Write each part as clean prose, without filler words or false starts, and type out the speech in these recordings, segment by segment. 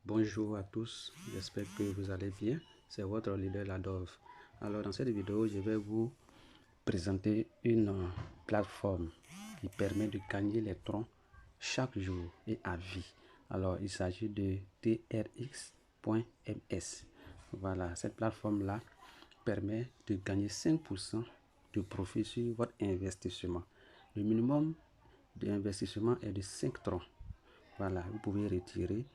Bonjour à tous, j'espère que vous allez bien. C'est votre leader Ladov. Alors dans cette vidéo, je vais vous présenter une plateforme qui permet de gagner les troncs chaque jour et à vie. Alors il s'agit de trx.ms. Voilà, cette plateforme-là permet de gagner 5% de profit sur votre investissement. Le minimum d'investissement est de 5 troncs. Voilà, vous pouvez retirer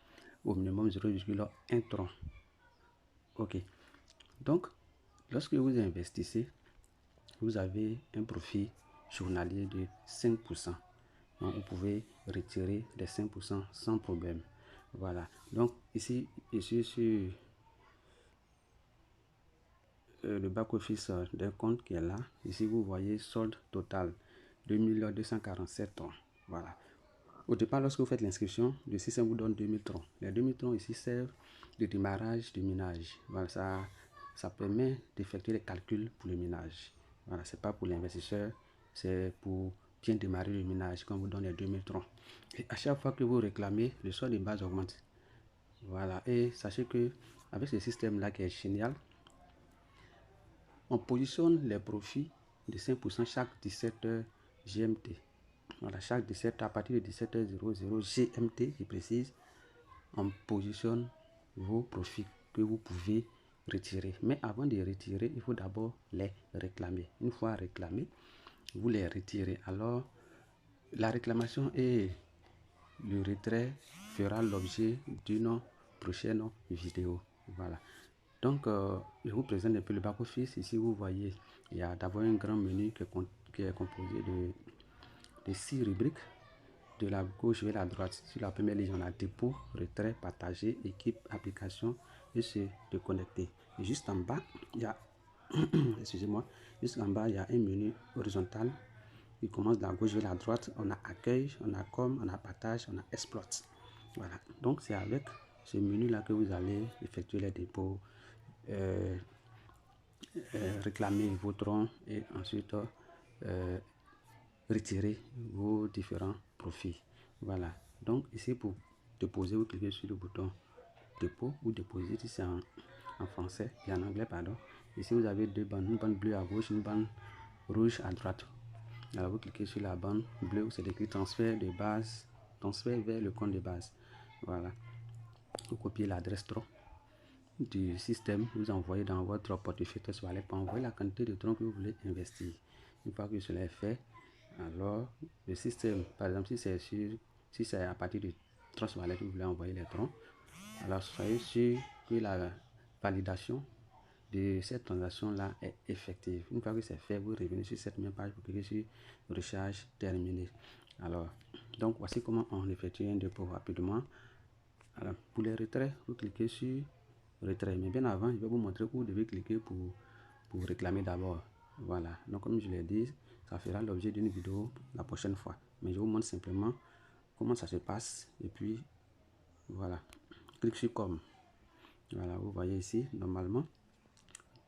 au minimum 0,1 tronc. Ok, donc lorsque vous investissez, vous avez un profit journalier de 5%. Donc vous pouvez retirer les 5% sans problème. Voilà, donc ici sur le back-office d'un compte qui est là. Ici vous voyez solde total 2247 troncs. Voilà. Au départ, lorsque vous faites l'inscription, le système vous donne 2000 troncs. Les 2000 troncs ici servent de démarrage du minage. Voilà, ça permet d'effectuer les calculs pour le minage. Voilà, c'est pas pour l'investisseur, c'est pour bien démarrer le minage quand vous donne les 2000 troncs. Et à chaque fois que vous réclamez, le solde de base augmente. Voilà, et sachez que avec ce système-là qui est génial, on positionne les profits de 5% chaque 17h GMT. Voilà, chaque 17 à partir de 17h00 GMT, je précise, on positionne vos profits que vous pouvez retirer. Mais avant de retirer, il faut d'abord les réclamer. Une fois réclamés, vous les retirez. Alors, la réclamation et le retrait fera l'objet d'une prochaine vidéo. Voilà. Donc, je vous présente un peu le back-office. Ici, vous voyez, il y a d'abord un grand menu qui est composé de 6 rubriques. De la gauche vers la droite, sur la première ligne, on a dépôt, retrait, partager, équipe, application et se déconnecter. Et juste en bas, il y a, excusez-moi, juste en bas, il y a un menu horizontal qui commence de la gauche vers la droite. On a accueil, on a com, on a partage, on a exploit. Voilà. Donc, c'est avec ce menu-là que vous allez effectuer les dépôts, réclamer vos troncs et ensuite retirer vos différents profits. Voilà, donc ici pour déposer, vous cliquez sur le bouton dépôt ou déposer, si c'est en français et en anglais, pardon. Ici vous avez deux bandes, une bande bleue à gauche, une bande rouge à droite. Alors vous cliquez sur la bande bleue, c'est écrit transfert de base, transfert vers le compte de base. Voilà, vous copiez l'adresse tronc du système, vous envoyez dans votre portefeuille Trust Wallet pour envoyer la quantité de troncs que vous voulez investir. Une fois que cela est fait, alors le système, par exemple, si c'est à partir de Trust Wallet que vous voulez envoyer les troncs, alors soyez sûr que la validation de cette transaction là est effective. Une fois que c'est fait, vous revenez sur cette même page pour cliquer sur recharge terminé. Alors, donc voici comment on effectue un dépôt rapidement. Alors, pour les retraits, vous cliquez sur retrait, mais bien avant, je vais vous montrer où vous devez cliquer pour réclamer d'abord. Voilà, donc comme je l'ai dit, ça fera l'objet d'une vidéo la prochaine fois, mais je vous montre simplement comment ça se passe. Et puis voilà, clique sur com. Voilà, vous voyez ici, normalement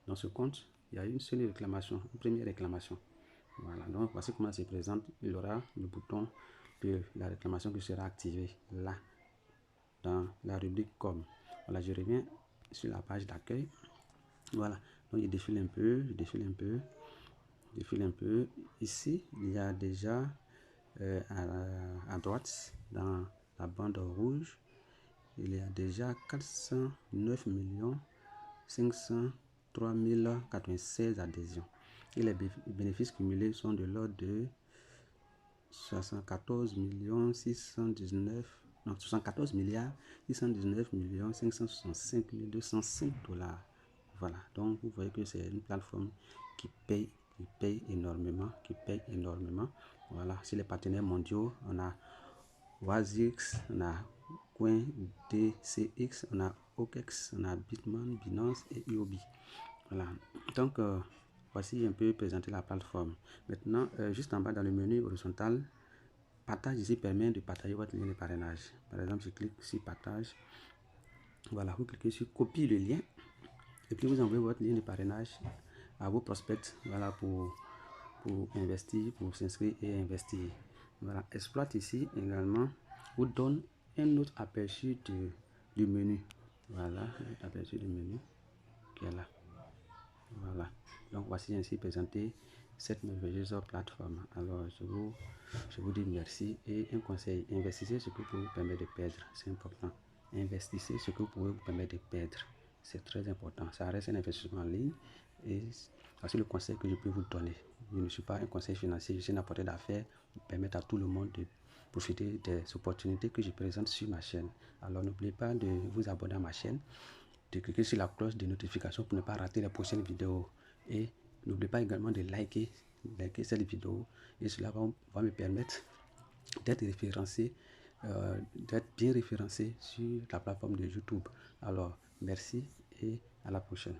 dans ce compte il y a une seule réclamation, une première réclamation. Voilà, donc voici comment ça se présente. Il y aura le bouton de la réclamation qui sera activé là dans la rubrique com. Voilà, je reviens sur la page d'accueil. Voilà, donc je défile un peu, ici il y a déjà à droite dans la bande rouge, il y a déjà 409 503 096 adhésions et les bénéfices cumulés sont de l'ordre de 74 619 non 74 619 565 205 $. Voilà, donc vous voyez que c'est une plateforme qui paye énormément, Voilà, c'est les partenaires mondiaux, on a Oasix, on a CoinDCX, on a OKEX, on a Bitman, Binance et Huobi. Voilà, donc voici un peu présenter la plateforme. Maintenant, juste en bas dans le menu horizontal, partage ici permet de partager votre lien de parrainage. Par exemple, je clique sur partage. Voilà, vous cliquez sur copie le lien et puis vous envoyez votre lien de parrainage à vos prospects. Voilà, pour investir, pour s'inscrire et investir. Voilà, exploit ici également vous donne un autre aperçu de du menu. Voilà, l'aperçu du menu qui est là. Voilà. Donc voici ainsi présenté cette merveilleuse plateforme. Alors je vous dis merci et un conseil, investissez ce que vous permet de perdre, c'est important. Investissez ce que vous pouvez vous permettre de perdre, c'est très important. Ça reste un investissement en ligne et c'est le conseil que je peux vous donner. Je ne suis pas un conseil financier, je suis un apporteur d'affaires pour permettre à tout le monde de profiter des opportunités que je présente sur ma chaîne. Alors n'oubliez pas de vous abonner à ma chaîne, de cliquer sur la cloche de notification pour ne pas rater les prochaines vidéos. Et n'oubliez pas également de liker cette vidéo et cela va me permettre d'être référencé, d'être bien référencé sur la plateforme de YouTube. Alors merci et à la prochaine.